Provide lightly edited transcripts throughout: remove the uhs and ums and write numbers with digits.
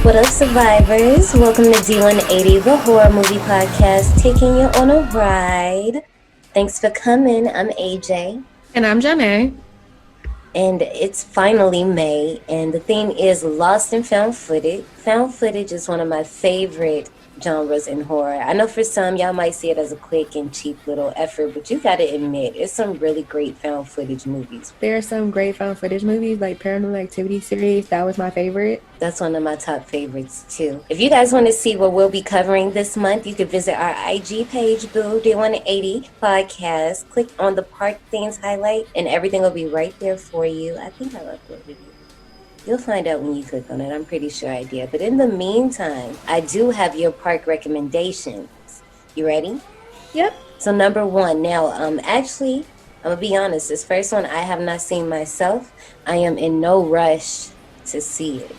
What up, survivors? Welcome to D180, the horror movie podcast, taking you on a ride. Thanks for coming. I'm AJ. And I'm Janae. And it's finally May, and the theme is lost and found footage. Found footage is one of my favorite genres in horror. I know for some, y'all might see it as a quick and cheap little effort, but you gotta admit, it's some really great found footage movies. There are some great found footage movies, like Paranormal Activity series. That was my favorite. That's one of my top favorites too. If you guys want to see what we'll be covering this month, you can visit our IG page, Boo D180 Podcast. Click on the park themes highlight, and everything will be right there for you. I think I'll upload it. You'll find out when you click on it. I'm pretty sure I did. But in the meantime, I do have your park recommendations. You ready? Yep. So number one, now, actually, I'm gonna be honest. This first one I have not seen myself. I am in no rush to see it.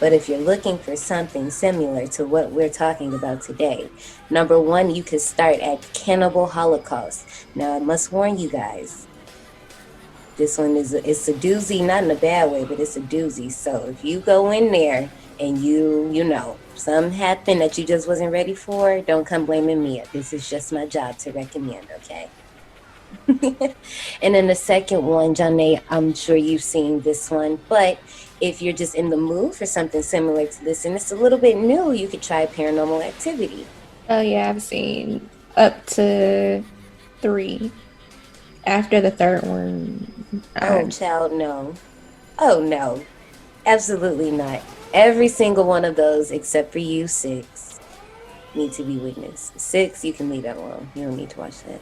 But if you're looking for something similar to what we're talking about today, number one, you could start at Cannibal Holocaust. Now, I must warn you guys, this one it's a doozy, not in a bad way, but it's a doozy. So if you go in there and you know, something happened that you just wasn't ready for, don't come blaming me. This is just my job to recommend, okay? And then the second one, Janae, I'm sure you've seen this one, but if you're just in the mood for something similar to this, and it's a little bit new, you could try Paranormal Activity. Oh yeah, I've seen up to 3. After the third one, Oh, child, no. Oh, no. Absolutely not. Every single one of those, except for you, 6, need to be witnessed. 6, you can leave that alone. You don't need to watch that.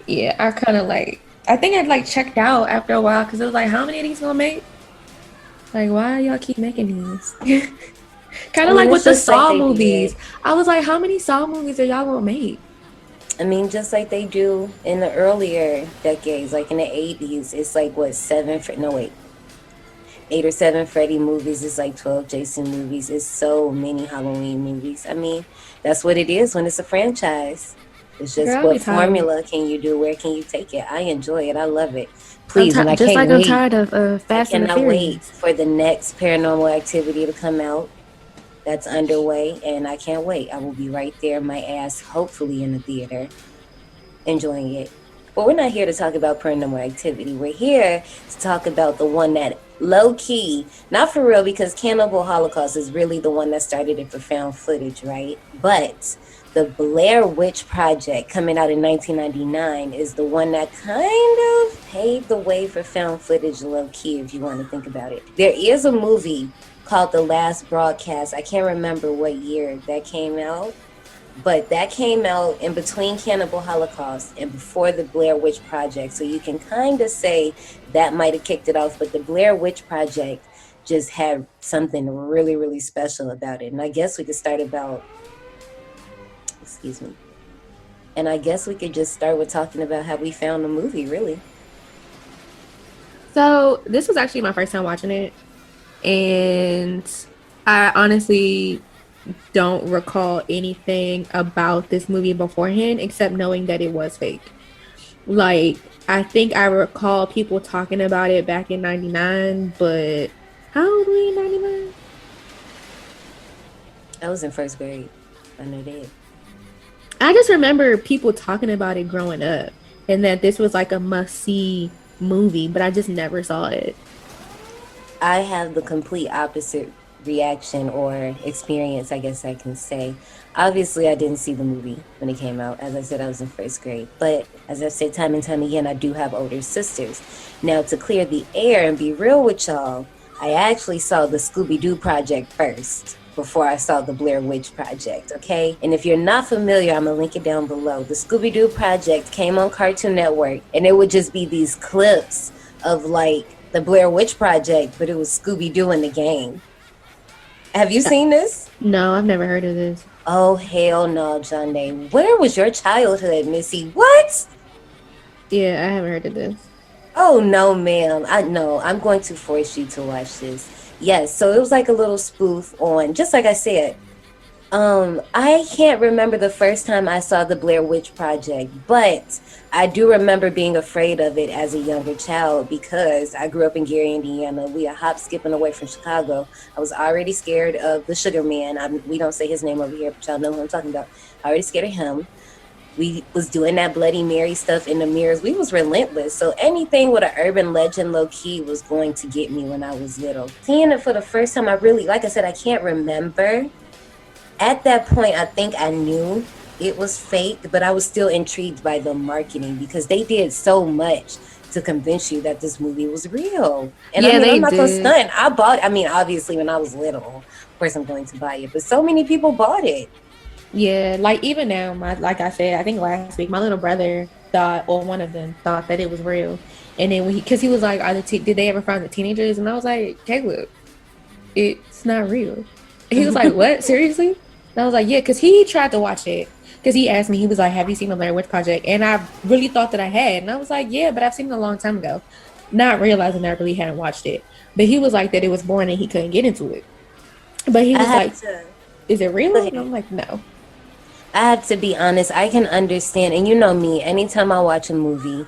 yeah, I kind of I think I'd checked out after a while because it was like, how many of these gonna make? Like, why y'all keep making these? Kind of like with the Saw movies. I was like, how many Saw movies are y'all gonna make? I mean, just like they do in the earlier decades, like in the 80s, it's like, what, 8 or 7 Freddy movies. It's like 12 Jason movies. It's so many Halloween movies. I mean, that's what it is when it's a franchise. It's just, Girl, what formula can you do? Where can you take it? I enjoy it. I love it. Please, and I just can't like wait. I'm tired of Fast and the cannot wait Furious. for the next Paranormal Activity to come out. That's underway, and I can't wait. I will be right there, my ass, hopefully in the theater, enjoying it. But we're not here to talk about Paranormal Activity. We're here to talk about the one that low-key, not for real, because Cannibal Holocaust is really the one that started it for found footage, right? But the Blair Witch Project, coming out in 1999, is the one that kind of paved the way for found footage low-key, if you want to think about it. There is a movie called The Last Broadcast. I can't remember what year that came out, but that came out in between Cannibal Holocaust and before the Blair Witch Project. So you can kind of say that might have kicked it off, but the Blair Witch Project just had something really, really special about it. And I guess we could start about, excuse me, and I guess we could just start with talking about how we found the movie, really. So this was actually my first time watching it, and I honestly don't recall anything about this movie beforehand except knowing that it was fake. Like, I think I recall people talking about it back in 99, but how old were we in 99? I was in first grade. I know that. I just remember people talking about it growing up and that this was like a must-see movie, but I just never saw it. I have the complete opposite reaction or experience, I guess I can say. Obviously, I didn't see the movie when it came out. As I said, I was in first grade. But as I've said time and time again, I do have older sisters. Now, to clear the air and be real with y'all, I actually saw the Scooby-Doo Project first before I saw the Blair Witch Project, okay? And if you're not familiar, I'm gonna link it down below. The Scooby-Doo Project came on Cartoon Network, and it would just be these clips of like the Blair Witch Project, but it was Scooby-Doo in the game. Have you seen this? No, I've never heard of this. Oh, hell no, Johnny. Where was your childhood, Missy? What? Yeah, I haven't heard of this. Oh, no, ma'am. I know. I'm going to force you to watch this. Yes, so it was like a little spoof on, just like I said, I can't remember the first time I saw the Blair Witch Project, but I do remember being afraid of it as a younger child because I grew up in Gary, Indiana. We are hop skipping away from Chicago. I was already scared of the Sugar Man. We don't say his name over here, but y'all know who I'm talking about. I already scared of him. We was doing that Bloody Mary stuff in the mirrors. We was relentless. So anything with an urban legend low key was going to get me when I was little. Seeing it for the first time, I really, like I said, I can't remember. At that point, I think I knew it was fake, but I was still intrigued by the marketing because they did so much to convince you that this movie was real. And I Yeah, mean, they I'm not gonna did. stunt. I mean, obviously, when I was little, of course, I'm going to buy it, but so many people bought it. Yeah, like even now, my like I said, I think last week, my little brother thought, or one of them thought that it was real, and then because he was like, did they ever find the teenagers?" And I was like, "Caleb, it's not real." And he was like, "What? Seriously?" And I was like, "Yeah," because he tried to watch it. Because he asked me, he was like, "Have you seen the Blair Witch Project?" And I really thought that I had, and I was like, "Yeah, but I've seen it a long time ago," not realizing I really hadn't watched it. But he was like that it was boring and he couldn't get into it. But he I was had like, to "Is it go real?" And ahead. I'm like, "No." I have to be honest. I can understand, and you know me. Anytime I watch a movie,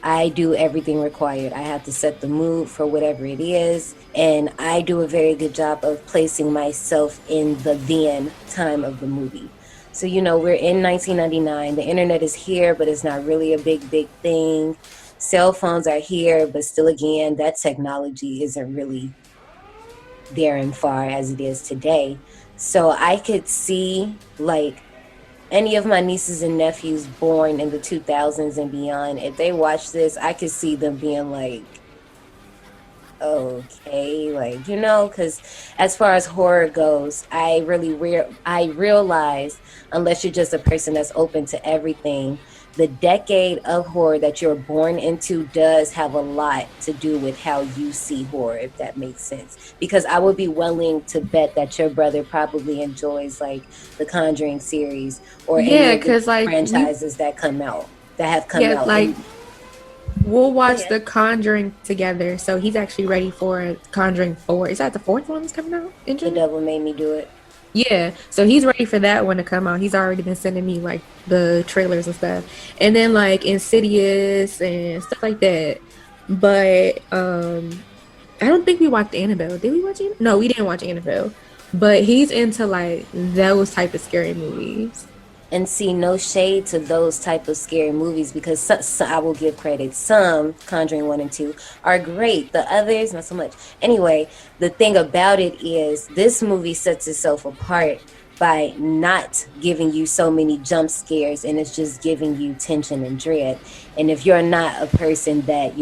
I do everything required. I have to set the mood for whatever it is, and I do a very good job of placing myself in the then time of the movie. So, we're in 1999. The internet is here, but it's not really a big thing. Cell phones are here, but still, again, that technology isn't really there and far as it is today. So I could see, like, any of my nieces and nephews born in the 2000s and beyond, if they watch this, I could see them being like, okay, like, because as far as horror goes, I realize, unless you're just a person that's open to everything, the decade of horror that you're born into does have a lot to do with how you see horror, if that makes sense. Because I would be willing to bet that your brother probably enjoys like the Conjuring series or any Yeah, of the because like franchises that have come yeah, out. like And we'll go watch ahead. The Conjuring together. So he's actually ready for Conjuring 4. Is that the fourth one that's coming out in The June? devil made me do it. Yeah, so he's ready for that one to come out. He's already been sending me like the trailers and stuff. And then like Insidious and stuff like that. But I don't think we watched Annabelle. Did we watch Annabelle? No, we didn't watch Annabelle. But he's into like those type of scary movies. And see, no shade to those type of scary movies because I will give credit. Some Conjuring 1 and 2 are great. The others, not so much. Anyway, the thing about it is this movie sets itself apart by not giving you so many jump scares, and it's just giving you tension and dread. And if you're not a person that,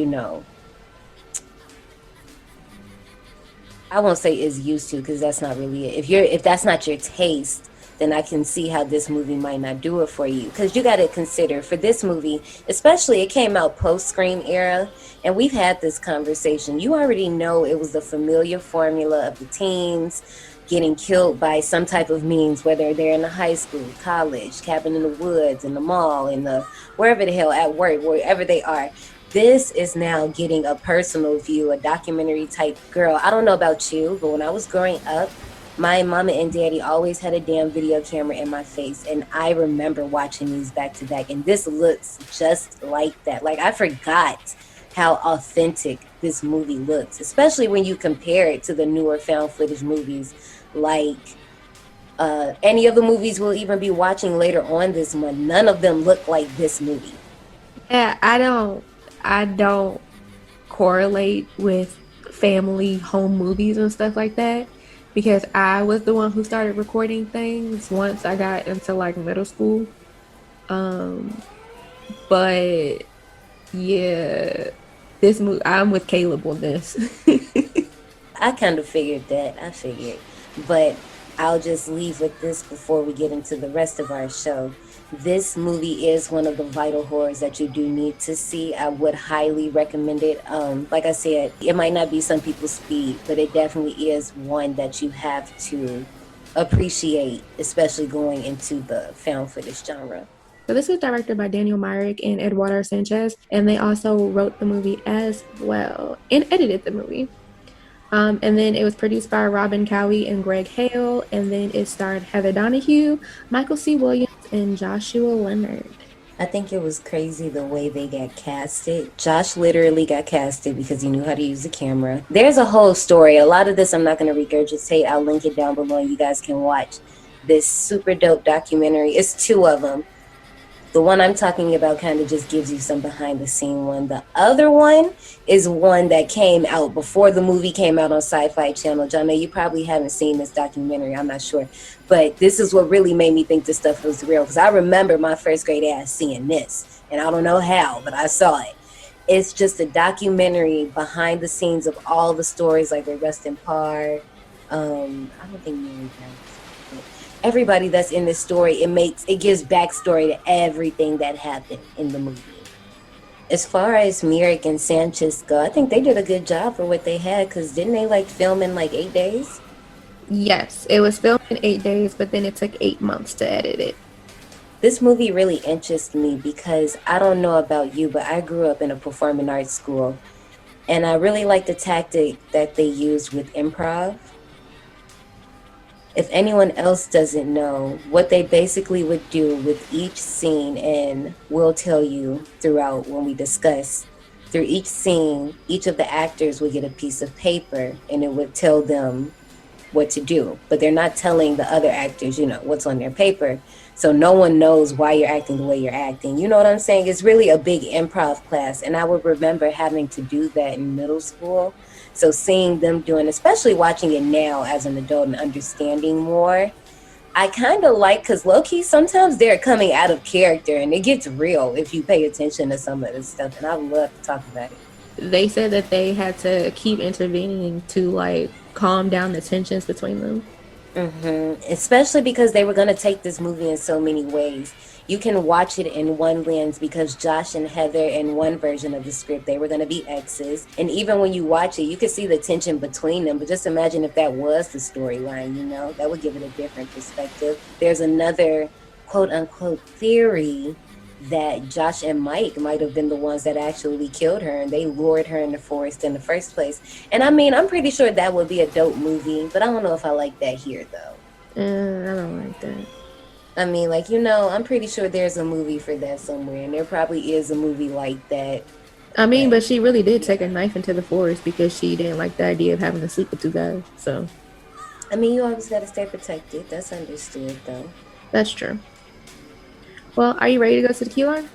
I won't say is used to because that's not really it. If that's not your taste, then I can see how this movie might not do it for you. Because you got to consider for this movie, especially it came out post Scream era, and we've had this conversation. You already know it was the familiar formula of the teens getting killed by some type of means, whether they're in the high school, college, cabin in the woods, in the mall, in the wherever the hell at work, wherever they are. This is now getting a personal view, a documentary type girl. I don't know about you, but when I was growing up, my mama and daddy always had a damn video camera in my face, and I remember watching these back to back, and this looks just like that. Like, I forgot how authentic this movie looks, especially when you compare it to the newer found footage movies like any of the movies we'll even be watching later on this month. None of them look like this movie. Yeah, I don't correlate with family home movies and stuff like that because I was the one who started recording things once I got into like middle school. Um, but yeah, this movie I'm with Caleb on this. I kind of figured that. I figured. But I'll just leave with this before we get into the rest of our show. This movie is one of the vital horrors that you do need to see. I would highly recommend it. Like I said, it might not be some people's speed, but it definitely is one that you have to appreciate, especially going into the found footage genre. So this was directed by Daniel Myrick and Eduardo Sanchez, and they also wrote the movie as well and edited the movie. And then it was produced by Robin Cowie and Greg Hale. And then it starred Heather Donahue, Michael C. Williams, and Joshua Leonard. I think it was crazy the way they got casted. Josh literally got casted because he knew how to use the camera. There's a whole story. A lot of this I'm not going to regurgitate. I'll link it down below. You guys can watch this super dope documentary. It's two of them. The one I'm talking about kind of just gives you some behind the scene one. The other one is one that came out before the movie came out on Sci-Fi Channel. John, you probably haven't seen this documentary. I'm not sure. But this is what really made me think this stuff was real. Because I remember my first grade ass seeing this. And I don't know how, but I saw it. It's just a documentary behind the scenes of all the stories, like with Rustin Parr. I don't think Mary everybody that's in this story, it gives backstory to everything that happened in the movie. As far as Merrick and Sanchez go, I think they did a good job for what they had, because didn't they like film in like 8 days? Yes, it was filmed in 8 days, but then it took 8 months to edit it. This movie really interests me because I don't know about you, but I grew up in a performing arts school, and I really like the tactic that they used with improv. If anyone else doesn't know, what they basically would do with each scene, and we'll tell you throughout when we discuss, through each scene, each of the actors would get a piece of paper and it would tell them what to do. But they're not telling the other actors, what's on their paper. So no one knows why you're acting the way you're acting. You know what I'm saying? It's really a big improv class. And I would remember having to do that in middle school. So seeing them doing, especially watching it now as an adult and understanding more, I kind of like, because low-key, sometimes they're coming out of character and it gets real if you pay attention to some of this stuff. And I love to talk about it. They said that they had to keep intervening to like calm down the tensions between them. Especially because they were going to take this movie in so many ways. You can watch it in one lens because Josh and Heather, in one version of the script, they were going to be exes. And even when you watch it, you can see the tension between them. But just imagine if that was the storyline, that would give it a different perspective. There's another quote unquote theory that Josh and Mike might have been the ones that actually killed her, and they lured her in the forest in the first place. And I mean, I'm pretty sure that would be a dope movie, but I don't know if I like that here, though. I don't like that. I mean, I'm pretty sure there's a movie for that somewhere, and there probably is a movie like that. I mean, but she really did take a knife into the forest because she didn't like the idea of having to sleep with two guys, so. I mean, you always gotta stay protected. That's understood, though. That's true. Well, are you ready to go to the queue line?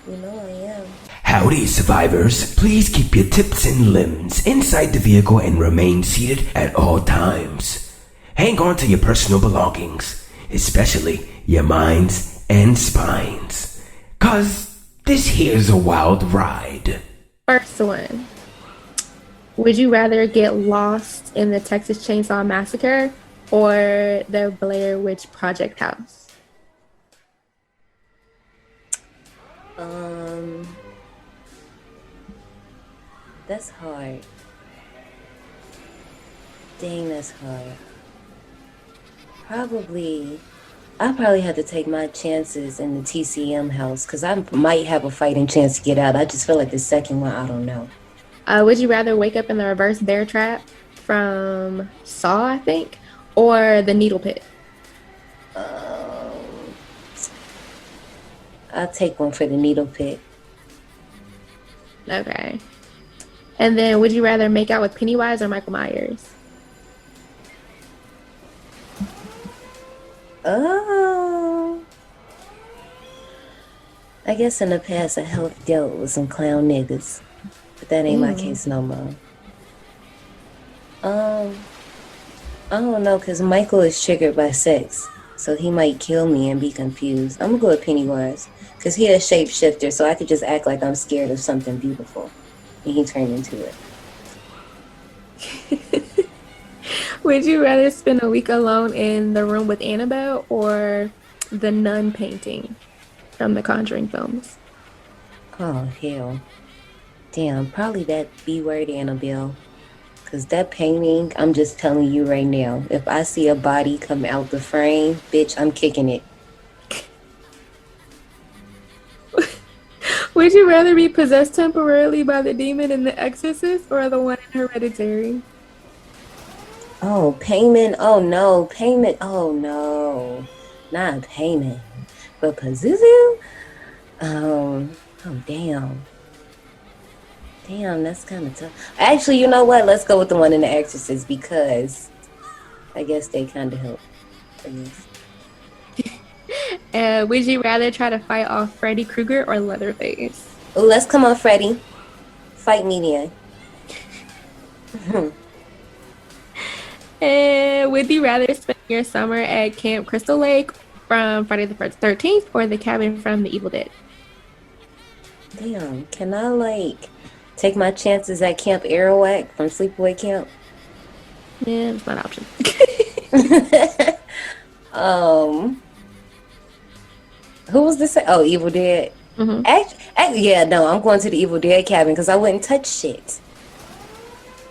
I am. Howdy, survivors. Please keep your tips and limbs inside the vehicle and remain seated at all times. Hang on to your personal belongings, especially your minds and spines, 'cause this here's a wild ride. First one. Would you rather get lost in the Texas Chainsaw Massacre or the Blair Witch Project house? That's hard. Dang, that's hard. I'll probably have to take my chances in the TCM house, because I might have a fighting chance to get out. I just feel like the second one, I don't know. Would you rather wake up in the reverse bear trap from Saw, I think, or the needle pit? I'll take one for the needle pit. Okay. And then, would you rather make out with Pennywise or Michael Myers? Oh. I guess in the past I helped dealt with some clown niggas. But that ain't my case no more. I don't know, because Michael is triggered by sex. So he might kill me and be confused. I'm gonna go with Pennywise. Because he a shapeshifter, so I could just act like I'm scared of something beautiful. And he turned into it. Would you rather spend a week alone in the room with Annabelle or the nun painting from the Conjuring films? Oh, hell. Damn, probably that B-word Annabelle. Because that painting, I'm just telling you right now, if I see a body come out the frame, bitch, I'm kicking it. Would you rather be possessed temporarily by the demon in The Exorcist or the one in Hereditary? Oh, payment. Oh no, payment. Oh no, not payment, but Pazuzu. Oh damn, damn, that's kind of tough. Actually, you know what? Let's go with the one in The Exorcist because I guess they kind of help. I guess. Would you rather try to fight off Freddy Krueger or Leatherface? Oh, let's come on, Freddy. Fight me then. Would you rather spend your summer at Camp Crystal Lake from Friday the 13th or the cabin from The Evil Dead? Damn, can I like take my chances at Camp Arawak from Sleepaway Camp? Yeah, it's not an option. um, who was this? Oh, Evil Dead. Mm-hmm. Yeah, no, I'm going to the Evil Dead cabin because I wouldn't touch shit.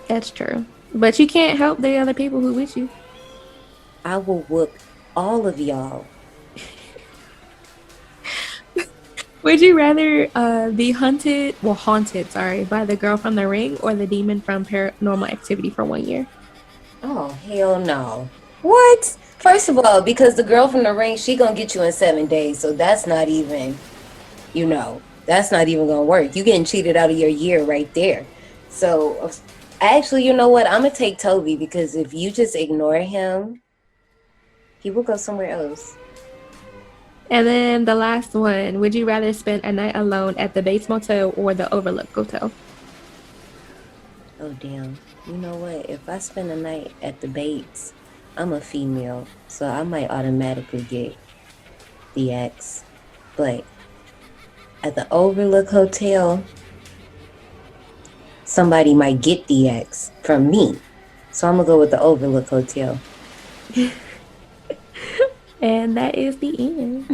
That's true. But you can't help the other people who with you. I will whoop all of y'all. Would you rather be haunted by the girl from The Ring or the demon from Paranormal Activity for 1 year? Oh, hell no. What? First of all, because the girl from The Ring, she gonna get you in 7 days, so that's not even, that's not even gonna work. You getting cheated out of your year right there. So, actually, you know what? I'm gonna take Toby because if you just ignore him, he will go somewhere else. And then the last one, would you rather spend a night alone at the Bates Motel or the Overlook Hotel? Oh, damn. You know what? If I spend a night at the Bates, I'm a female, so I might automatically get the X. But at the Overlook Hotel, somebody might get the X from me. So I'm going to go with the Overlook Hotel. And that is the end.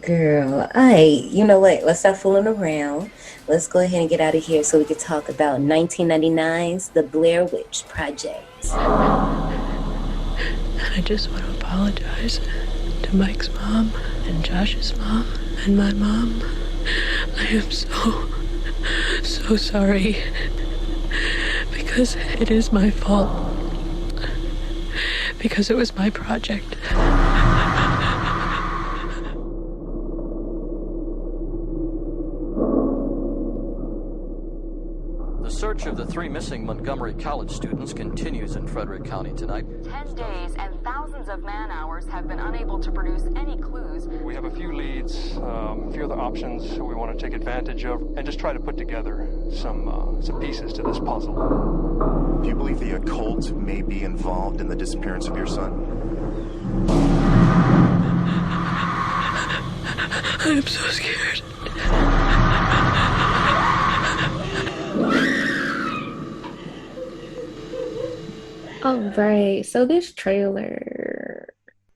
Girl, you know what? Let's stop fooling around. Let's go ahead and get out of here so we can talk about 1999's The Blair Witch Project. I just want to apologize to Mike's mom and Josh's mom and my mom. I am so sorry because it is my fault. Because it was my project. The search of the 3 missing Montgomery College students continues in Frederick County tonight. 10 days and thousands of man-hours have been unable to produce any clues. We have a few leads, a few other options we want to take advantage of, and just try to put together some pieces to this puzzle. Do you believe the occult may be involved in the disappearance of your son? I am so scared. All right, so this trailer,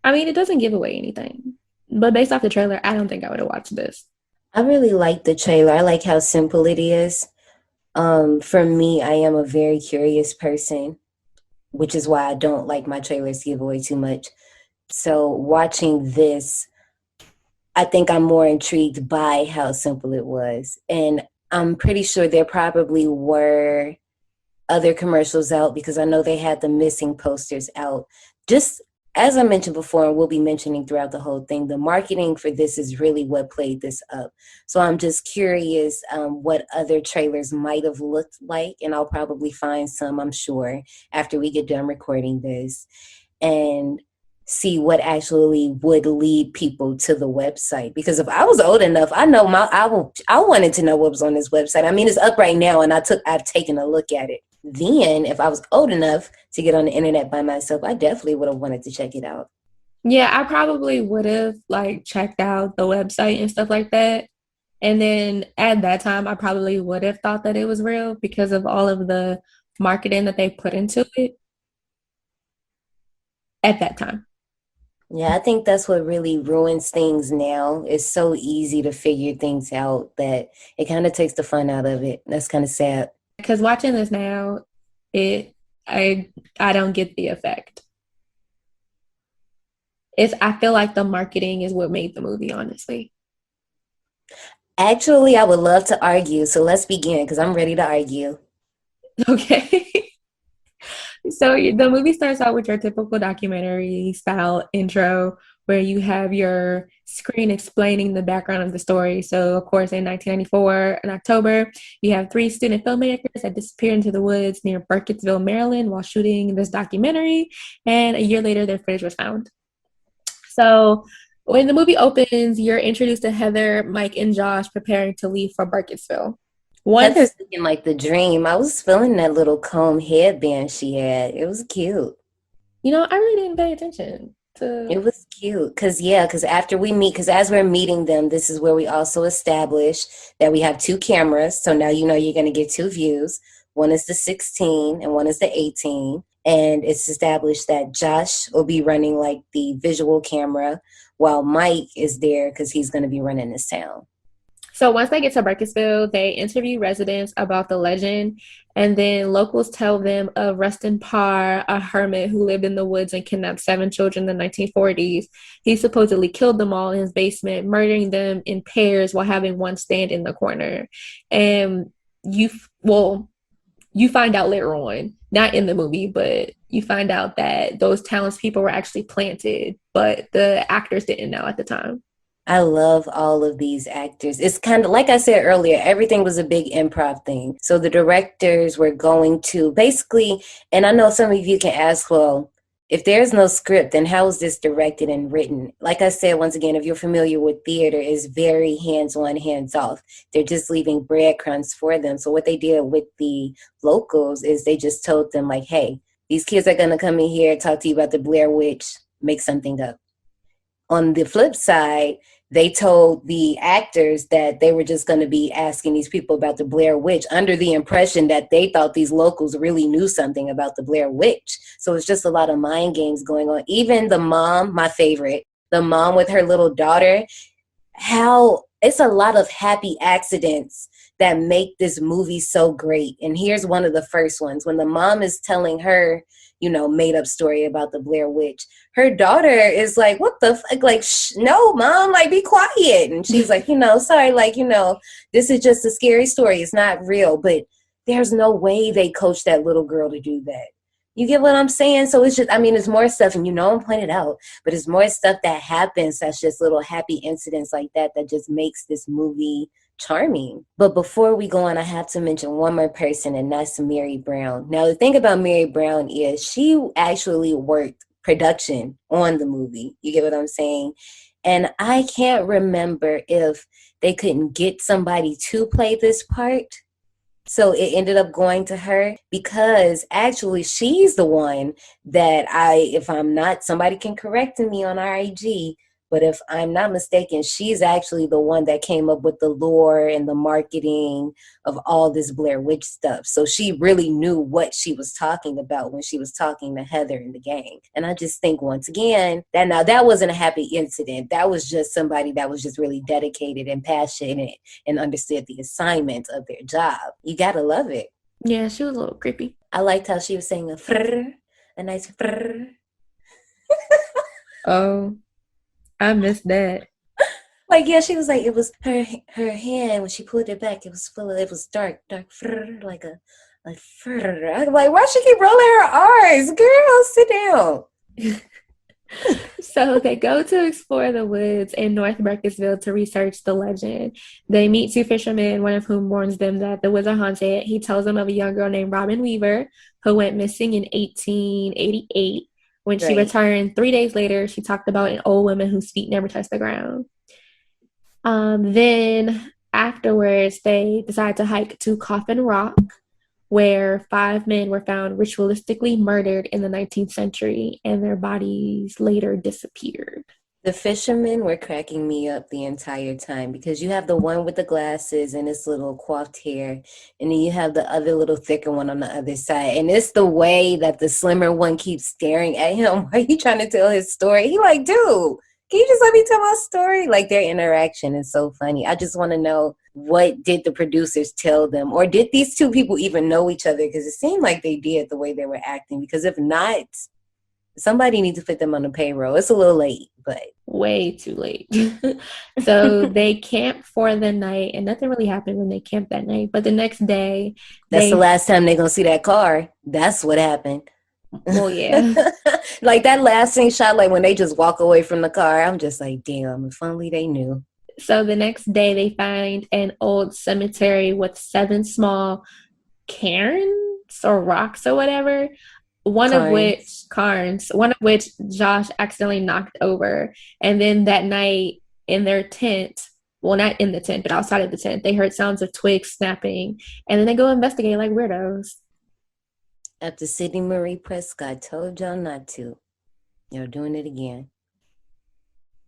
I mean, it doesn't give away anything, but based off the trailer, I don't think I would have watched this. I really like the trailer. I like how simple it is. For me, I am a very curious person, which is why I don't like my trailers to give away too much. So watching this, I think I'm more intrigued by how simple it was. And I'm pretty sure there probably were other commercials out because I know they had the missing posters out. Just as I mentioned before, and we'll be mentioning throughout the whole thing, the marketing for this is really what played this up. So I'm just curious what other trailers might have looked like, and I'll probably find some, I'm sure, after we get done recording this, and see what actually would lead people to the website. Because if I was old enough, I know I wanted to know what was on this website. I mean, it's up right now, and I've taken a look at it. Then, if I was old enough to get on the internet by myself, I definitely would have wanted to check it out. Yeah, I probably would have checked out the website and stuff like that. And then at that time, I probably would have thought that it was real because of all of the marketing that they put into it at that time. Yeah, I think that's what really ruins things now. It's so easy to figure things out that it kind of takes the fun out of it. That's kind of sad. Because watching this now, I don't get the effect. I feel like the marketing is what made the movie, honestly. Actually, I would love to argue. So let's begin because I'm ready to argue. Okay. So the movie starts out with your typical documentary style intro where you have your screen explaining the background of the story. So, of course, in 1994, in October, you have three student filmmakers that disappear into the woods near Burkittsville, Maryland, while shooting this documentary. And a year later, their footage was found. So, when the movie opens, you're introduced to Heather, Mike, and Josh preparing to leave for Burkittsville. Heather's looking like the dream. I was feeling that little comb headband she had. It was cute. You know, I really didn't pay attention to. It was cute because after we meet, because as we're meeting them, this is where we also establish that we have two cameras. So now you know you're going to get two views. One is the 16 and one is the 18. And it's established that Josh will be running like the visual camera while Mike is there because he's going to be running this town. So once they get to Burkittsville, they interview residents about the legend, and then locals tell them of Rustin Parr, a hermit who lived in the woods and kidnapped 7 children in the 1940s. He supposedly killed them all in his basement, murdering them in pairs while having one stand in the corner. And you find out later on, not in the movie, but you find out that those townspeople were actually planted, but the actors didn't know at the time. I love all of these actors. It's kind of, like I said earlier, everything was a big improv thing. So the directors were going to basically, and I know some of you can ask, well, if there's no script, then how is this directed and written? Like I said, once again, if you're familiar with theater, it's very hands-on, hands-off. They're just leaving breadcrumbs for them. So what they did with the locals is they just told them like, hey, these kids are going to come in here, talk to you about the Blair Witch, make something up. On the flip side, they told the actors that they were just going to be asking these people about the Blair Witch under the impression that they thought these locals really knew something about the Blair Witch. So it's just a lot of mind games going on. Even the mom, my favorite, the mom with her little daughter, how it's a lot of happy accidents that make this movie so great. And here's one of the first ones. When the mom is telling her, made up story about the Blair Witch, her daughter is like, what the fuck? Like, no, mom, like, be quiet. And she's like, sorry, like, this is just a scary story. It's not real. But there's no way they coached that little girl to do that. You get what I'm saying? So it's just, it's more stuff, and I'm pointing it out, but it's more stuff that happens that's just little happy incidents like that just makes this movie charming. But before we go on, I have to mention one more person, and that's Mary Brown. Now, the thing about Mary Brown is she actually worked production on the movie. You get what I'm saying? And I can't remember if they couldn't get somebody to play this part. So it ended up going to her because actually she's the one that if I'm not, somebody can correct me on our IG, but if I'm not mistaken, she's actually the one that came up with the lore and the marketing of all this Blair Witch stuff. So she really knew what she was talking about when she was talking to Heather and the gang. And I just think, once again, that wasn't a happy incident. That was just somebody that was just really dedicated and passionate and understood the assignment of their job. You gotta love it. Yeah, she was a little creepy. I liked how she was saying a nice frrr. Oh, I missed that. Like, yeah, she was like, it was her hand when she pulled it back, it was dark frrr, like frrr. I'm like, why she keep rolling her R's? Girl, sit down. So they go to explore the woods in North Burkittsville to research the legend. They meet 2 fishermen, one of whom warns them that the woods are haunted. He tells them of a young girl named Robin Weaver who went missing in 1888. When she returned 3 days later, she talked about an old woman whose feet never touched the ground. Then afterwards, they decided to hike to Coffin Rock, where 5 men were found ritualistically murdered in the 19th century, and their bodies later disappeared. The fishermen were cracking me up the entire time because you have the one with the glasses and his little coiffed hair, and then you have the other little thicker one on the other side. And it's the way that the slimmer one keeps staring at him while he's trying to tell his story. He like, dude, can you just let me tell my story? Like, their interaction is so funny. I just want to know, what did the producers tell them? Or did these 2 people even know each other? Because it seemed like they did, the way they were acting. Because if not, somebody needs to put them on the payroll. It's a little late, but way too late. So they camped for the night, and nothing really happened when they camped that night. But the next day, that's the last time they're gonna see that car. That's what happened. Well, yeah. Like that last scene shot, like when they just walk away from the car, I'm just like, damn, if only they knew. So the next day, they find an old cemetery with 7 small cairns or rocks or whatever. Carnes. One of which Josh accidentally knocked over. And then that night in their tent, well, not in the tent, but outside of the tent, they heard sounds of twigs snapping. And then they go investigate like weirdos. After Sidney Marie Prescott told y'all not to, y'all doing it again.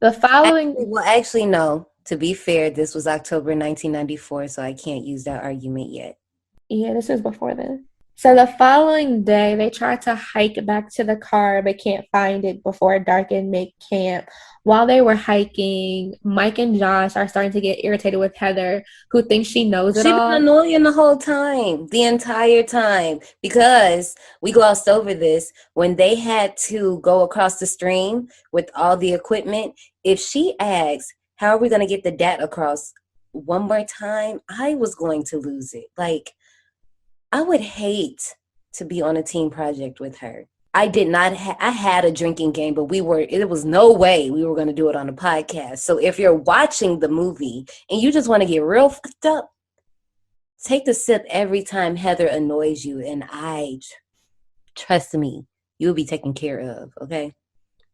The following, Actually, no. To be fair, this was October 1994, so I can't use that argument yet. yeah, this is before then. So the following day, they try to hike back to the car, but can't find it before dark and make camp. While they were hiking, Mike and Josh are starting to get irritated with Heather, who thinks she knows it She been all. annoying the whole time, the entire time, because we glossed over this. When they had to go across the stream with all the equipment, if she asks, how are we going to get the data across one more time, I was going to lose it. Like, I would hate to be on a team project with her. I did not I had a drinking game, but it was no way we were going to do it on a podcast. So if you're watching the movie and you just want to get real fucked up, take the sip every time Heather annoys you, and trust me, you'll be taken care of, okay?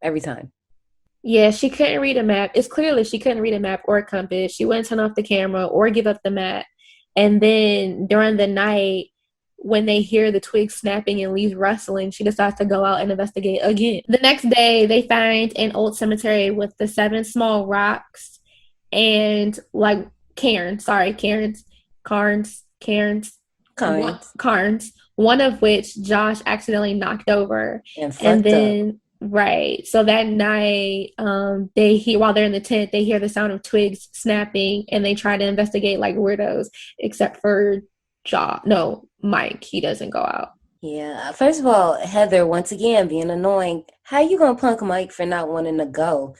Every time. Yeah, she couldn't read a map. It's clearly she couldn't read a map or a compass. She wouldn't turn off the camera or give up the map. And then during the night, when they hear the twigs snapping and leaves rustling, she decides to go out and investigate again. The next day, they find an old cemetery with the 7 small rocks and like cairns. One of which Josh accidentally knocked over. And then, right. So that night, they hear, while they're in the tent, they hear the sound of twigs snapping, and they try to investigate like weirdos, except for Mike. He doesn't go out. Yeah. First of all, Heather, once again, being annoying. How you gonna punk Mike for not wanting to go?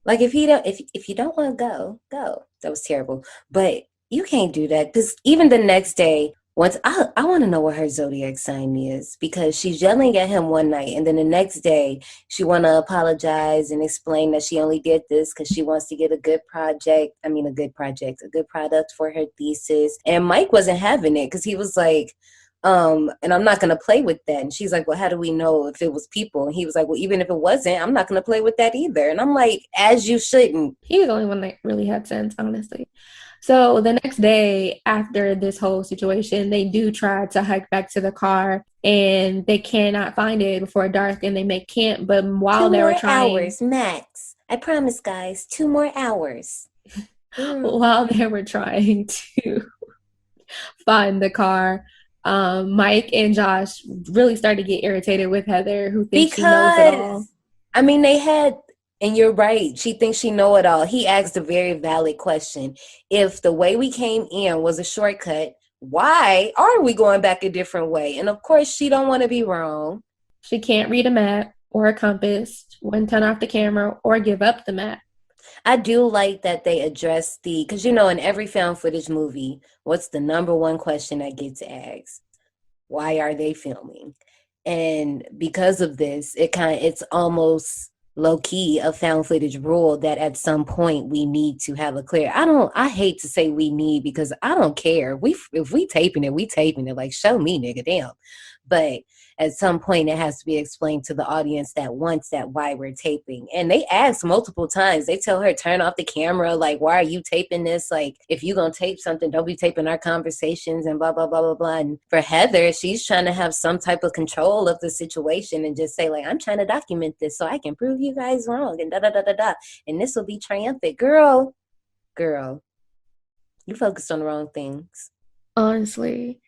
Like, if you don't want to go. That was terrible. But you can't do that, because even the next day, once I want to know what her zodiac sign is, because she's yelling at him one night, and then the next day she want to apologize and explain that she only did this because she wants to get a good product for her thesis. And Mike wasn't having it, because he was like, and I'm not going to play with that. And she's like, well, how do we know if it was people? And he was like, well, even if it wasn't, I'm not going to play with that either. And I'm like, as you shouldn't. He was the only one that really had sense, honestly. So the next day after this whole situation, they do try to hike back to the car, and they cannot find it before dark, and they make camp. But while they were trying, 2 more hours max. I promise, guys, 2 more hours. While they were trying to find the car, Mike and Josh really started to get irritated with Heather, who thinks she knows it all. I mean, and you're right. She thinks she know it all. He asked a very valid question. If the way we came in was a shortcut, why are we going back a different way? And of course, she don't want to be wrong. She can't read a map or a compass, wouldn't turn off the camera or give up the map. I do like that they address because in every found footage movie, what's the number one question that gets asked? Why are they filming? And because of this, it's almost low-key a found footage rule that at some point we need to have a clear. I hate to say we need, because I don't care. If we taping it, we taping it. Like, show me, nigga, damn. But at some point it has to be explained to the audience that wants that why we're taping. And they ask multiple times. They tell her, turn off the camera. Like, why are you taping this? Like, if you're going to tape something, don't be taping our conversations and blah, blah, blah, blah, blah. And for Heather, she's trying to have some type of control of the situation and just say, like, I'm trying to document this so I can prove you guys wrong and da-da-da-da-da. And this will be triumphant. Girl, you focused on the wrong things. Honestly.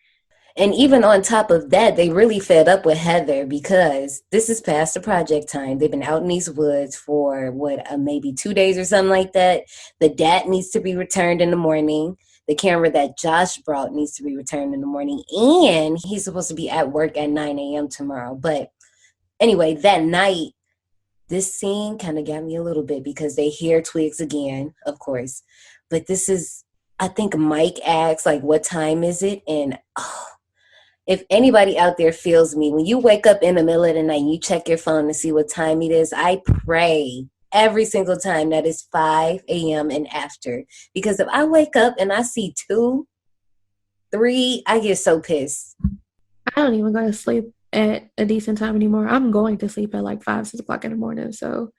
And even on top of that, they really fed up with Heather, because this is past the project time. They've been out in these woods for maybe 2 days or something like that. The DAT needs to be returned in the morning. The camera that Josh brought needs to be returned in the morning. And he's supposed to be at work at 9 a.m. tomorrow. But anyway, that night, this scene kind of got me a little bit, because they hear twigs again, of course. But I think Mike asks, like, what time is it? And if anybody out there feels me, when you wake up in the middle of the night and you check your phone to see what time it is, I pray every single time that it's 5 a.m. and after. Because if I wake up and I see 2, 3, I get so pissed. I don't even go to sleep at a decent time anymore. I'm going to sleep at like 5, 6 o'clock in the morning, so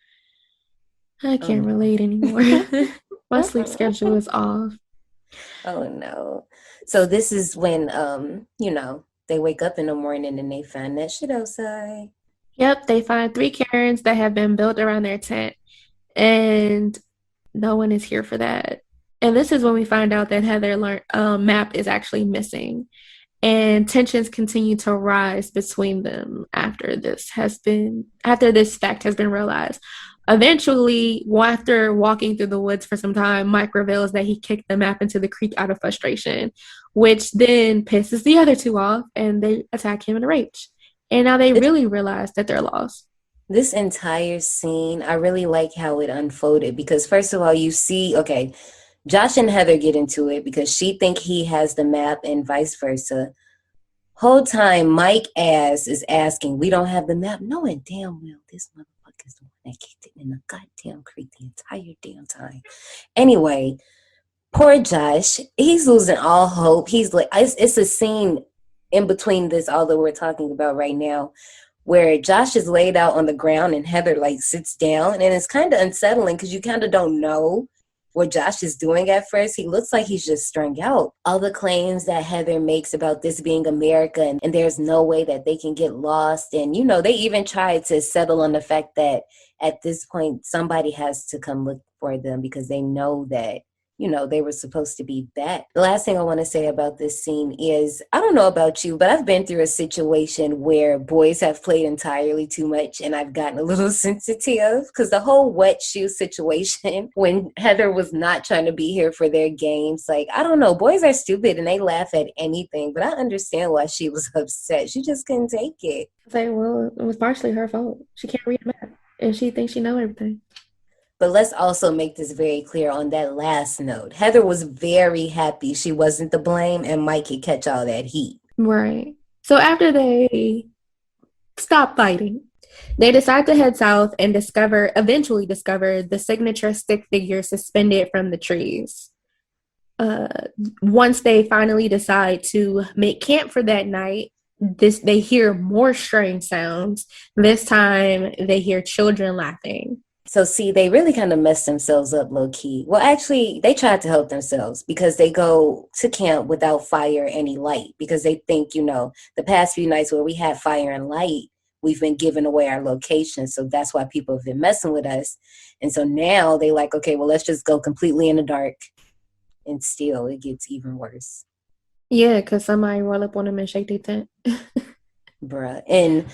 I can't relate anymore. My sleep schedule is off. Oh no. So this is when they wake up in the morning and they find that shit outside. Yep, they find 3 cairns that have been built around their tent, and no one is here for that. And this is when we find out that Heather map is actually missing, and tensions continue to rise between them after this fact has been realized. Eventually, after walking through the woods for some time, Mike reveals that he kicked the map into the creek out of frustration, which then pisses the other 2 off, and they attack him in a rage. And now they really realize that they're lost. This entire scene, I really like how it unfolded because first of all, you see, okay, Josh and Heather get into it because she think he has the map and vice versa. Whole time, Mike is asking, we don't have the map, knowing damn well this motherfucker's the one that kicked it in the goddamn creek the entire damn time. Anyway, poor Josh, he's losing all hope. He's like, it's a scene in between this, all that we're talking about right now, where Josh is laid out on the ground and Heather like sits down, and it's kind of unsettling because you kind of don't know what Josh is doing at first. He looks like he's just strung out. All the claims that Heather makes about this being America and there's no way that they can get lost. And, they even tried to settle on the fact that at this point, somebody has to come look for them because they know that, they were supposed to be back. The last thing I want to say about this scene is, I don't know about you, but I've been through a situation where boys have played entirely too much and I've gotten a little sensitive because the whole wet shoe situation when Heather was not trying to be here for their games, like, I don't know, boys are stupid and they laugh at anything, but I understand why she was upset. She just couldn't take it. Well, it was partially her fault. She can't read a map and she thinks she knows everything. But let's also make this very clear on that last note. Heather was very happy she wasn't to blame and Mike could catch all that heat. Right. So after they stop fighting, they decide to head south and eventually discover the signature stick figure suspended from the trees. Once they finally decide to make camp for that night, they hear more strange sounds. This time they hear children laughing. So see, they really kind of messed themselves up low-key. Well, actually, they tried to help themselves because they go to camp without fire or any light because they think, the past few nights where we had fire and light, we've been giving away our location. So that's why people have been messing with us. And so now they like, okay, well, let's just go completely in the dark. And still, it gets even worse. Yeah, because somebody roll up on them and shake their tent. Bruh. And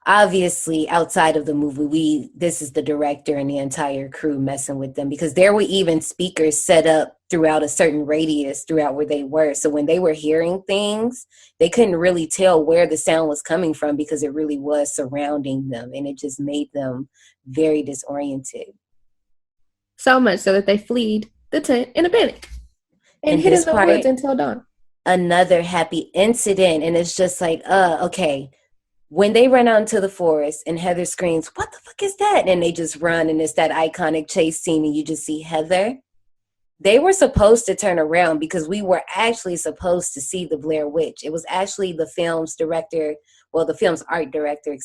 obviously, outside of the movie, this is the director and the entire crew messing with them because there were even speakers set up throughout a certain radius throughout where they were. So when they were hearing things, they couldn't really tell where the sound was coming from because it really was surrounding them. And it just made them very disoriented. So much so that they fled the tent in a panic and hid in the woods until dawn. Another happy incident. And it's just like, okay. When they run out into the forest and Heather screams, what the fuck is that? And they just run and it's that iconic chase scene and you just see Heather. They were supposed to turn around because we were actually supposed to see the Blair Witch. It was actually the film's art director,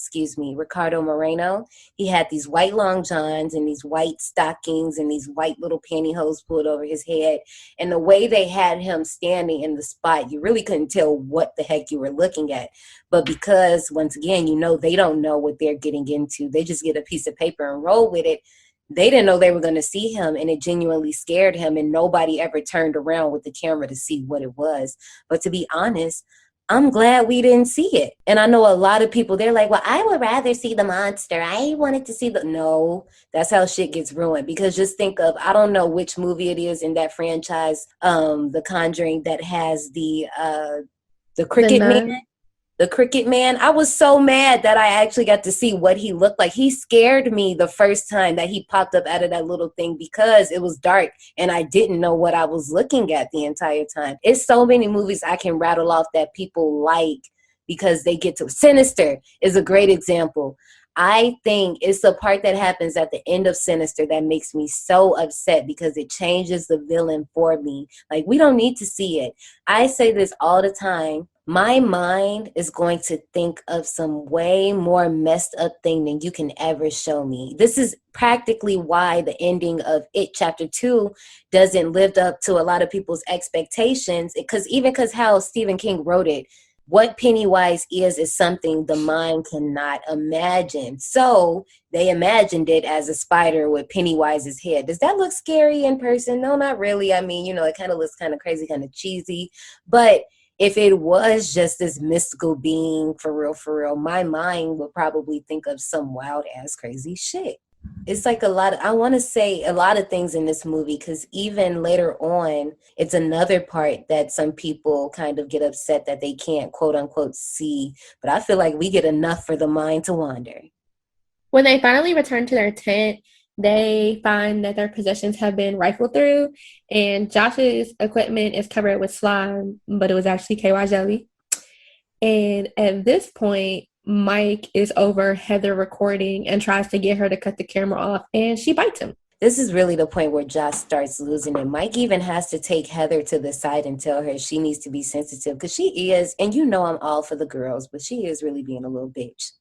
Ricardo Moreno. He had these white long johns and these white stockings and these white little pantyhose pulled over his head. And the way they had him standing in the spot, you really couldn't tell what the heck you were looking at. But because, once again, they don't know what they're getting into. They just get a piece of paper and roll with it. They didn't know they were going to see him, and it genuinely scared him, and nobody ever turned around with the camera to see what it was. But to be honest, I'm glad we didn't see it. And I know a lot of people, they're like, well, I would rather see the monster. I wanted to see No, that's how shit gets ruined. Because just think of, I don't know which movie it is in that franchise, The Conjuring, that has the cricket man. The cricket man. I was so mad that I actually got to see what he looked like. He scared me the first time that he popped up out of that little thing because it was dark and I didn't know what I was looking at the entire time. It's so many movies I can rattle off that people like because they get to Sinister is a great example. I think it's the part that happens at the end of Sinister that makes me so upset because it changes the villain for me. Like, we don't need to see it. I say this all the time. My mind is going to think of some way more messed up thing than you can ever show me. This is practically why the ending of It Chapter 2 doesn't live up to a lot of people's expectations. Because how Stephen King wrote it, what Pennywise is something the mind cannot imagine. So they imagined it as a spider with Pennywise's head. Does that look scary in person? No, not really. I mean, it kind of looks kind of crazy, kind of cheesy. But if it was just this mystical being for real, my mind would probably think of some wild ass crazy shit. It's like I want to say a lot of things in this movie, because even later on, it's another part that some people kind of get upset that they can't quote unquote see. But I feel like we get enough for the mind to wander. When they finally return to their tent, they find that their possessions have been rifled through, and Josh's equipment is covered with slime, but it was actually KY jelly. And at this point, Mike is over Heather recording and tries to get her to cut the camera off, and she bites him. This is really the point where Josh starts losing it. Mike even has to take Heather to the side and tell her she needs to be sensitive, because she is, and I'm all for the girls, but she is really being a little bitch.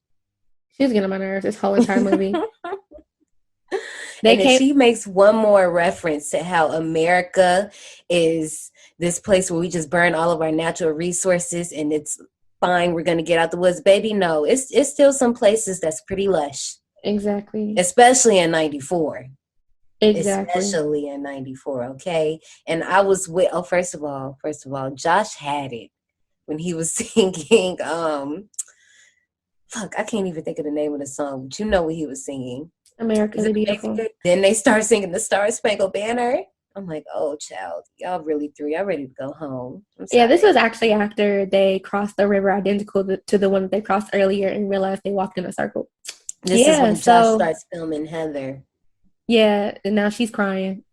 She's getting on my nerves this whole entire movie. She makes one more reference to how America is this place where we just burn all of our natural resources and it's fine, we're going to get out the woods. Baby, no, it's still some places that's pretty lush. Exactly. Especially in 94. Exactly. Especially in 94, okay? And I was with, first of all, Josh had it when he was singing, I can't even think of the name of the song, but you know what he was singing. America the Beautiful. Then they start singing the Star Spangled Banner. I'm like, oh, child, y'all really threw. Y'all ready to go home. Yeah, this was actually after they crossed the river identical to the one that they crossed earlier and realized they walked in a circle. This is when Josh starts filming Heather. Yeah, and now she's crying.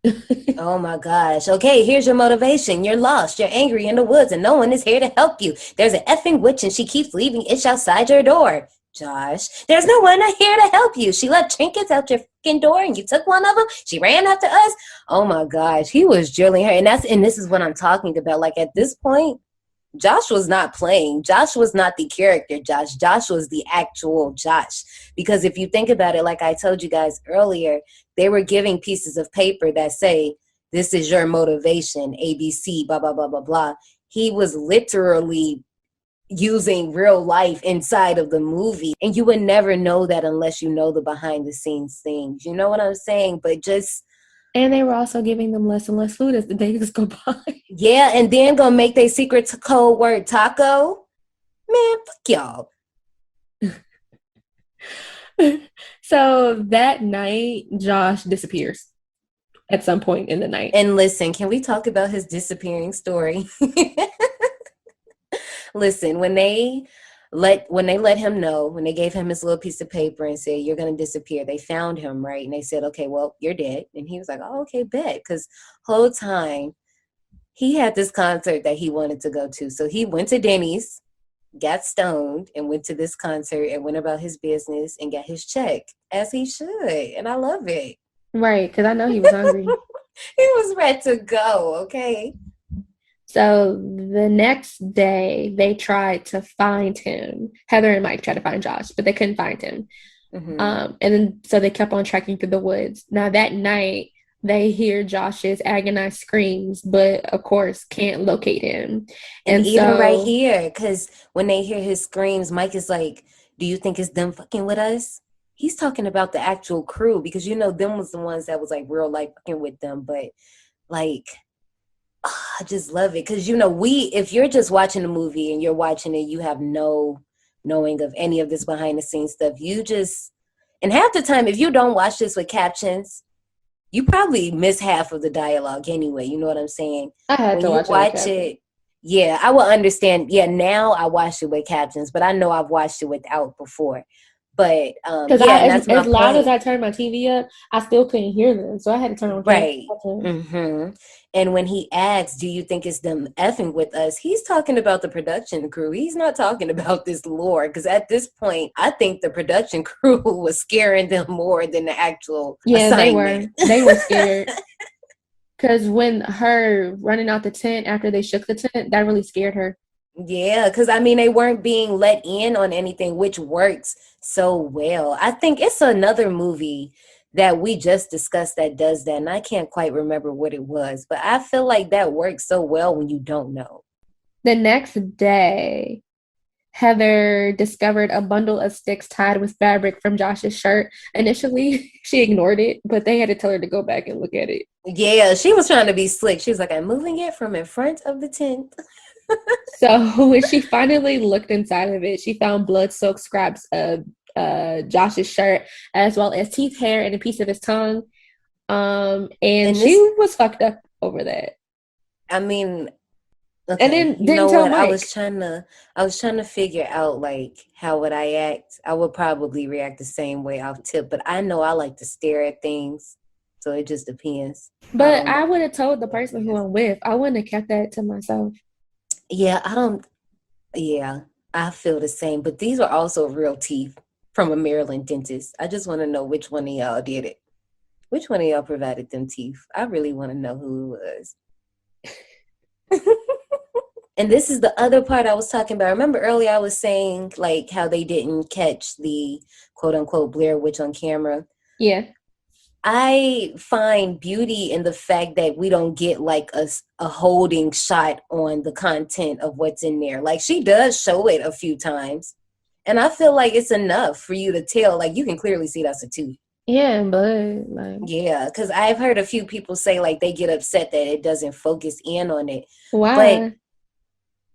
Oh my gosh. Okay, here's your motivation. You're lost. You're angry in the woods and no one is here to help you. There's an effing witch and she keeps leaving itch outside your door. Josh, there's no one here to help you. She left trinkets out your freaking door and you took one of them. She ran after us. Oh my gosh, he was drilling her. And this is what I'm talking about. Like, at this point, Josh was not playing. Josh was not the character Josh. Josh was the actual Josh. Because if you think about it, like I told you guys earlier, they were giving pieces of paper that say, this is your motivation, ABC, blah, blah, blah, blah, blah. He was literally using real life inside of the movie, and you would never know that unless you know the behind the scenes things. You know what I'm saying? But and they were also giving them less and less food as the days go by. Yeah, and then gonna make their secret code word taco. Man, fuck y'all. So that night, Josh disappears at some point in the night. And listen, can we talk about his disappearing story? Listen, when they let him know, when they gave him his little piece of paper and said, you're going to disappear, they found him, right? And they said, okay, well, you're dead. And he was like, oh, okay, bet. Because whole time he had this concert that he wanted to go to. So he went to Denny's, got stoned, and went to this concert and went about his business and got his check, as he should. And I love it. Right, because I know he was hungry. He was ready to go, okay? So the next day, they tried to find him. Heather and Mike tried to find Josh, but they couldn't find him. Mm-hmm. And then so they kept on trekking through the woods. Now that night, they hear Josh's agonized screams, but of course can't locate him. And even right here, because when they hear his screams, Mike is like, do you think it's them fucking with us? He's talking about the actual crew, because them was the ones that was like real life fucking with them. But like, I just love it, because if you're just watching the movie and you're watching it, you have no knowing of any of this behind the scenes stuff. And half the time, if you don't watch this with captions, you probably miss half of the dialogue anyway. You know what I'm saying? I had to watch it. Yeah, I will understand. Yeah, now I watch it with captions, but I know I've watched it without before. But Because yeah, and that's my as loud as point. I turned my TV up, I still couldn't hear them. So I had to turn on Right. camera. And when he asks, do you think it's them effing with us? He's talking about the production crew. He's not talking about this lore. Because at this point, I think the production crew was scaring them more than the actual Yeah, they were. assignment. They were scared. Because when her running out the tent after they shook the tent, that really scared her. Yeah, because I mean, they weren't being let in on anything, which works so well. I think it's another movie that we just discussed that does that, and I can't quite remember what it was, but I feel like that works so well when you don't know. The next day, Heather discovered a bundle of sticks tied with fabric from Josh's shirt. Initially, she ignored it, but they had to tell her to go back and look at it. Yeah, she was trying to be slick. She was like, I'm moving it from in front of the tent. So when she finally looked inside of it, she found blood-soaked scraps of Josh's shirt, as well as teeth, hair, and a piece of his tongue. And she was fucked up over that. I mean, okay, and then you didn't know tell what? Mike. I was trying to figure out like how would I act. I would probably react the same way off tip, but I know I like to stare at things, so it just depends. But I would have told the person who I'm with. I wouldn't have kept that to myself. Yeah, I feel the same. But these are also real teeth from a Maryland dentist. I just want to know which one of y'all did it. Which one of y'all provided them teeth? I really want to know who it was. And this is the other part I was talking about. Remember earlier I was saying like how they didn't catch the quote unquote Blair Witch on camera. Yeah. I find beauty in the fact that we don't get like a holding shot on the content of what's in there. Like she does show it a few times. And I feel like it's enough for you to tell. Like you can clearly see that's a tooth. Yeah, but like, yeah, because I've heard a few people say like they get upset that it doesn't focus in on it. Why? But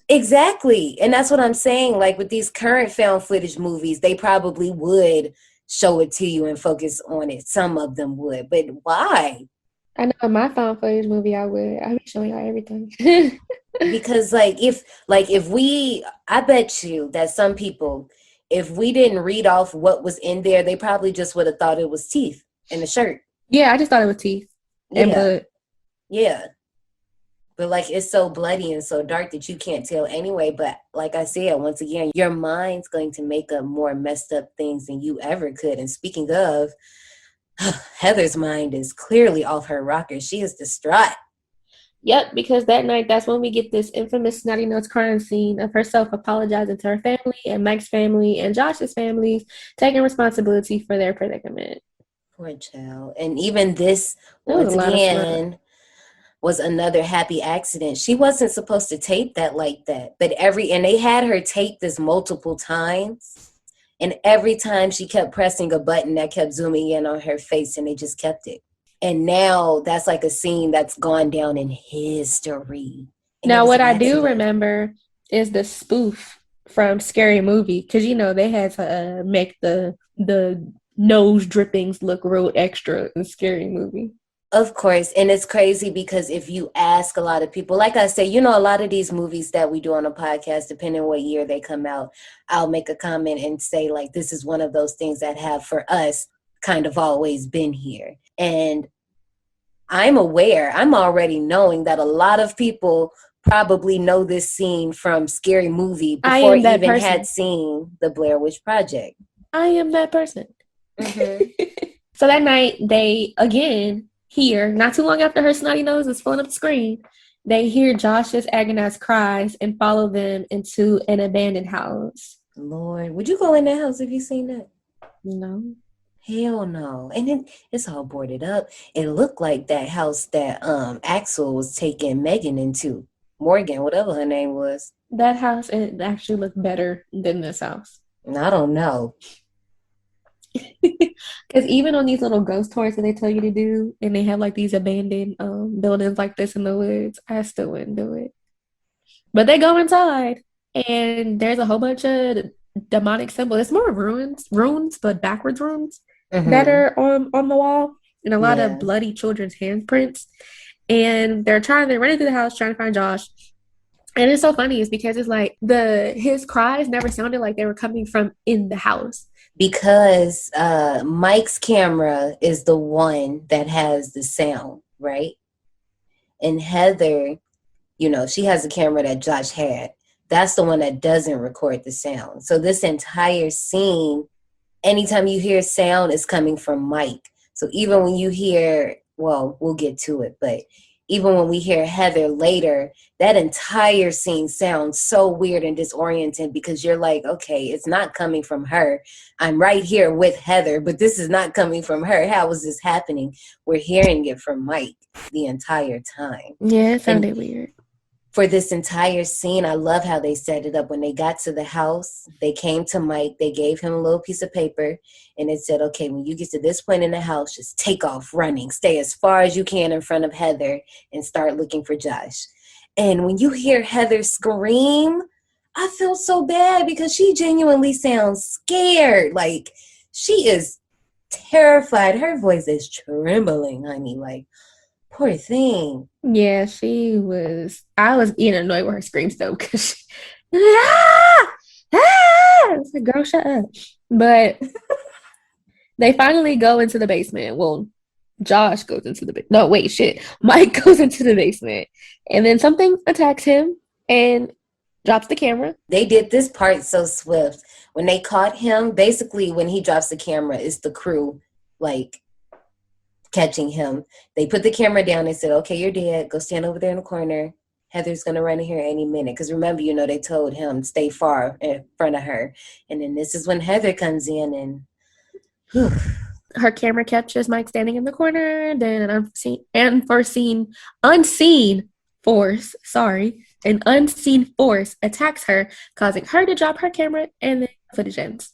exactly. And that's what I'm saying. Like with these current found footage movies, they probably would show it to you and focus on it. Some of them would. But why? I know in my found footage movie I would. I be showing y'all everything. Because I bet you that some people, if we didn't read off what was in there, they probably just would have thought it was teeth in the shirt. Yeah, I just thought it was teeth and blood. Yeah. But like it's so bloody and so dark that you can't tell anyway. But like I said, once again, your mind's going to make up more messed up things than you ever could. And speaking of, Heather's mind is clearly off her rocker. She is distraught. Yep, because that night, that's when we get this infamous Snotty Notes crime scene of herself apologizing to her family and Mike's family and Josh's families, taking responsibility for their predicament. Poor child. And even this, once again, was another happy accident. She wasn't supposed to tape that like that. But and they had her tape this multiple times. And every time she kept pressing a button that kept zooming in on her face and they just kept it. And now that's like a scene that's gone down in history. Now, what I do remember is the spoof from Scary Movie. Because, you know, they had to make the nose drippings look real extra in Scary Movie. Of course. And it's crazy because if you ask a lot of people, like I say, you know, a lot of these movies that we do on a podcast, depending on what year they come out, I'll make a comment and say, like, this is one of those things that have for us kind of always been here. And I'm already knowing that a lot of people probably know this scene from Scary Movie before even had seen the Blair Witch Project. I am that person. Mm-hmm. So that night, they, again, hear, not too long after her snotty nose is filling up the screen, they hear Josh's agonized cries and follow them into an abandoned house. Lord, would you go in that house if you seen that? No. Hell no. And then it's all boarded up. It looked like that house that Axel was taking Megan into. Morgan, whatever her name was. That house, it actually looked better than this house. I don't know. Because even on these little ghost tours that they tell you to do, and they have like these abandoned buildings like this in the woods, I still wouldn't do it. But they go inside, and there's a whole bunch of demonic symbols. It's more runes, but backwards runes that are on the wall, and a lot of bloody children's handprints. And they're running through the house trying to find Josh. And it's so funny is because it's like his cries never sounded like they were coming from in the house. because Mike's camera is the one that has the sound, right? And Heather, you know, she has a camera that Josh had. That's the one that doesn't record the sound. So this entire scene, anytime you hear sound, is coming from Mike. So even when you hear, well, we'll get to it, but even when we hear Heather later, that entire scene sounds so weird and disoriented because you're like, okay, it's not coming from her. I'm right here with Heather, but this is not coming from her. How is this happening? We're hearing it from Mike the entire time. Yeah, it sounded weird. For this entire scene, I love how they set it up. When they got to the house, they came to Mike, they gave him a little piece of paper, and it said, okay, when you get to this point in the house, just take off running. Stay as far as you can in front of Heather and start looking for Josh. And when you hear Heather scream, I feel so bad because she genuinely sounds scared. Like, she is terrified. Her voice is trembling, honey. Like, poor thing. Yeah, she was. I was getting annoyed with her screams though, because she, ah! Ah! It's like, girl, shut up. But they finally go into the basement. Well, Josh goes into the no, wait, shit. Mike goes into the basement, and then something attacks him and drops the camera. They did this part so swift. When they caught him, basically when he drops the camera, it's the crew like catching him. They put the camera down and said, okay, you're dead. Go stand over there in the corner. Heather's going to run in here any minute. Because remember, you know, they told him stay far in front of her. And then this is when Heather comes in and whew. Her camera captures Mike standing in the corner. Then unseen force attacks her, causing her to drop her camera, and then footage ends.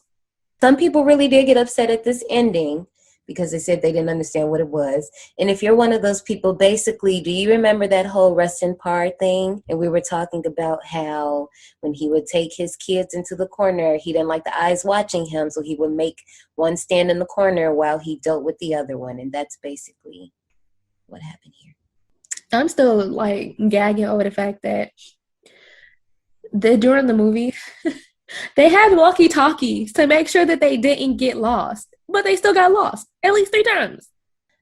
Some people really did get upset at this ending because they said they didn't understand what it was. And if you're one of those people, basically, do you remember that whole Rustin Parr thing? And we were talking about how when he would take his kids into the corner, he didn't like the eyes watching him, so he would make one stand in the corner while he dealt with the other one. And that's basically what happened here. I'm still like gagging over the fact that during the movie, they had walkie-talkies to make sure that they didn't get lost, but they still got lost at least 3 times.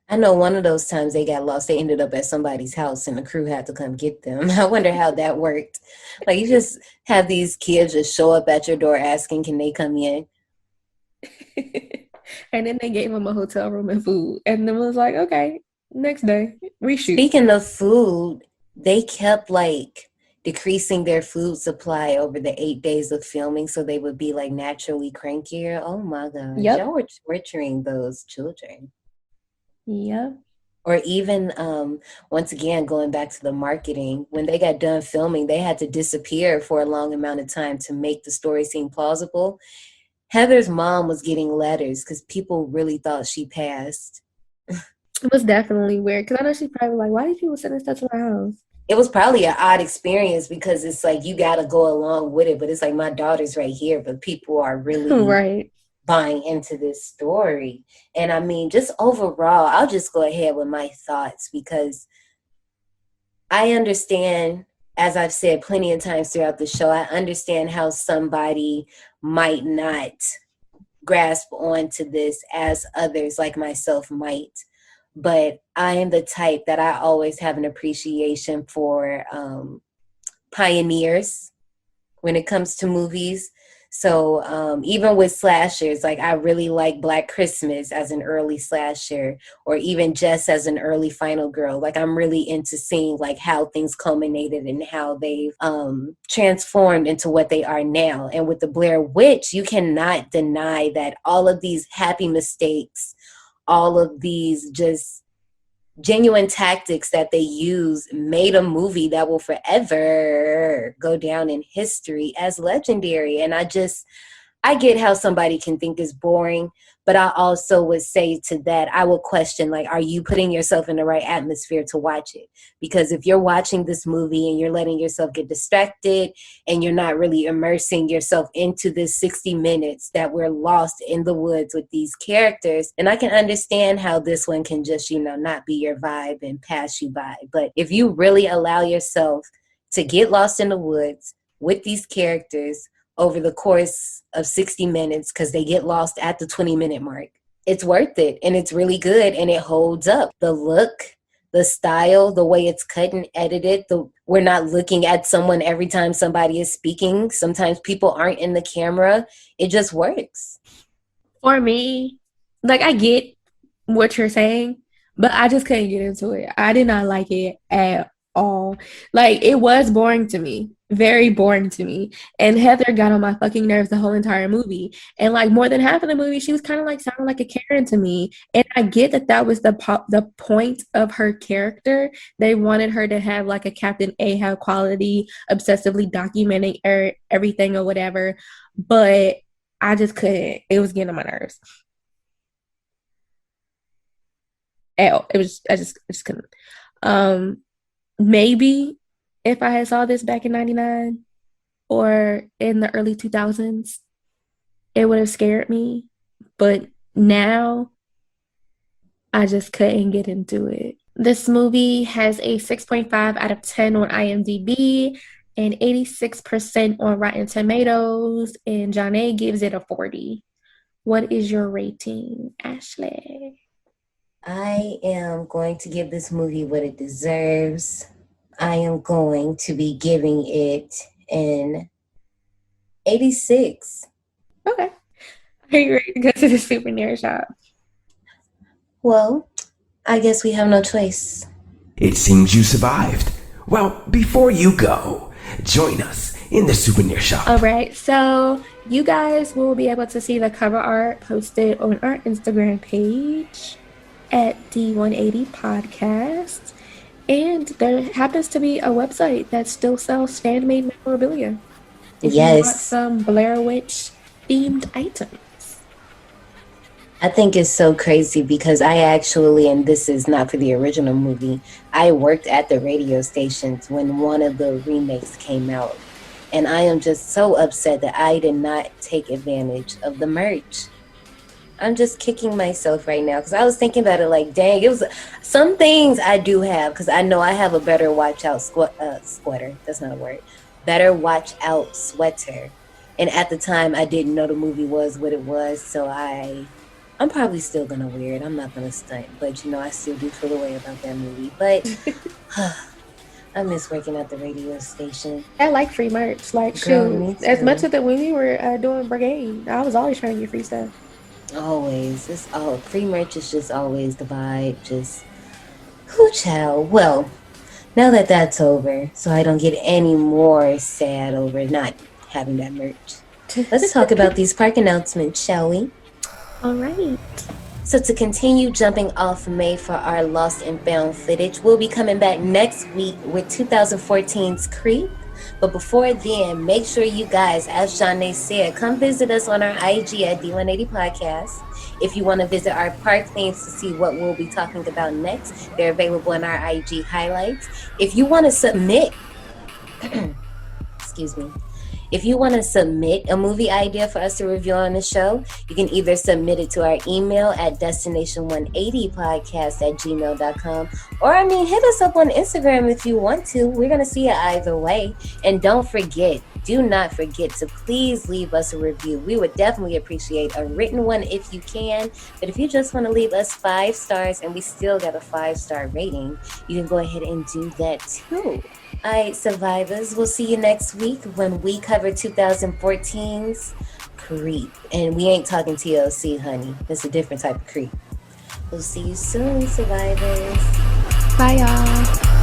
I know one of those times they got lost, they ended up at somebody's house and the crew had to come get them. I wonder how that worked. Like, you just have these kids just show up at your door asking, can they come in? And then they gave them a hotel room and food. And then it was like, okay, next day, reshoot. Speaking of food, they kept like decreasing their food supply over the 8 days of filming so they would be like naturally crankier. Oh my God. Yep. Y'all were torturing those children. Yeah. Or even, once again, going back to the marketing, when they got done filming, they had to disappear for a long amount of time to make the story seem plausible. Heather's mom was getting letters because people really thought she passed. It was definitely weird because I know she's probably like, why do people sending stuff to my house? It was probably an odd experience because it's like you got to go along with it, but it's like my daughter's right here, but people are really right buying into this story. And I mean, just overall, I'll just go ahead with my thoughts because I understand, as I've said plenty of times throughout the show, I understand how somebody might not grasp onto this as others like myself might. But I am the type that I always have an appreciation for pioneers when it comes to movies. So even with slashers, like I really like Black Christmas as an early slasher, or even Jess as an early Final Girl. Like I'm really into seeing like how things culminated and how they've transformed into what they are now. And with the Blair Witch, you cannot deny that all of these happy mistakes, all of these just genuine tactics that they use made a movie that will forever go down in history as legendary. And I get how somebody can think it's boring, but I also would say to that, I would question, like, are you putting yourself in the right atmosphere to watch it? Because if you're watching this movie and you're letting yourself get distracted and you're not really immersing yourself into this 60 minutes that we're lost in the woods with these characters, and I can understand how this one can just, not be your vibe and pass you by. But if you really allow yourself to get lost in the woods with these characters, over the course of 60 minutes because they get lost at the 20-minute mark. It's worth it, and it's really good, and it holds up. The look, the style, the way it's cut and edited, we're not looking at someone every time somebody is speaking. Sometimes people aren't in the camera. It just works. For me, like, I get what you're saying, but I just couldn't get into it. I did not like it at all. Like, it was boring to me, very boring to me. And Heather got on my fucking nerves the whole entire movie. And like more than half of the movie, she was kind of like sounding like a Karen to me. And I get that that was the point of her character. They wanted her to have like a Captain Ahab quality, obsessively documenting everything or whatever. But I just couldn't. It was getting on my nerves. I just couldn't. Maybe if I had saw this back in 99 or in the early 2000s, it would have scared me. But now, I just couldn't get into it. This movie has a 6.5 out of 10 on IMDb and 86% on Rotten Tomatoes, and Janae gives it a 40. What is your rating, Ashley? I am going to give this movie what it deserves. I am going to be giving it an 86. Okay. Are you ready to go to the souvenir shop? Well, I guess we have no choice. It seems you survived. Well, before you go, join us in the souvenir shop. All right, so you guys will be able to see the cover art posted on our Instagram page at D180 Podcast. And there happens to be a website that still sells fan-made memorabilia. If you want some Blair Witch themed items. I think it's so crazy because I actually, and this is not for the original movie, I worked at the radio stations when one of the remakes came out. And I am just so upset that I did not take advantage of the merch. I'm just kicking myself right now because I was thinking about it like, dang, it was some things I do have because I know I have a better watch out sweater. That's not a word. Better watch out sweater. And at the time, I didn't know the movie was what it was. So I'm probably still going to wear it. I'm not going to stunt. But, you know, I still do feel a way about that movie. But I miss working at the radio station. I like free merch. Like, Girl, shoot, as much as that when we were doing Brigade, I was always trying to get free stuff. Always. It's all free merch is just always the vibe. Just whoo child. Well, now that that's over, so I don't get any more sad over not having that merch. Let's talk about these park announcements, shall we? All right. So to continue jumping off May for our Lost and Found footage, we'll be coming back next week with 2014's Creep. But before then, make sure you guys, as Janae said, come visit us on our IG at D180 Podcast. If you want to visit our park themes to see what we'll be talking about next, they're available in our IG highlights. If you want to submit, excuse me. If you want to submit a movie idea for us to review on the show, you can either submit it to our email at destination180podcast@gmail.com, or hit us up on Instagram if you want to. We're going to see it either way. And do not forget to please leave us a review. We would definitely appreciate a written one if you can. But if you just want to leave us 5 stars and we still got a 5-star rating, you can go ahead and do that too. All right, survivors, we'll see you next week when we cover 2014's Creep. And we ain't talking TLC, honey. It's a different type of creep. We'll see you soon, survivors. Bye, y'all.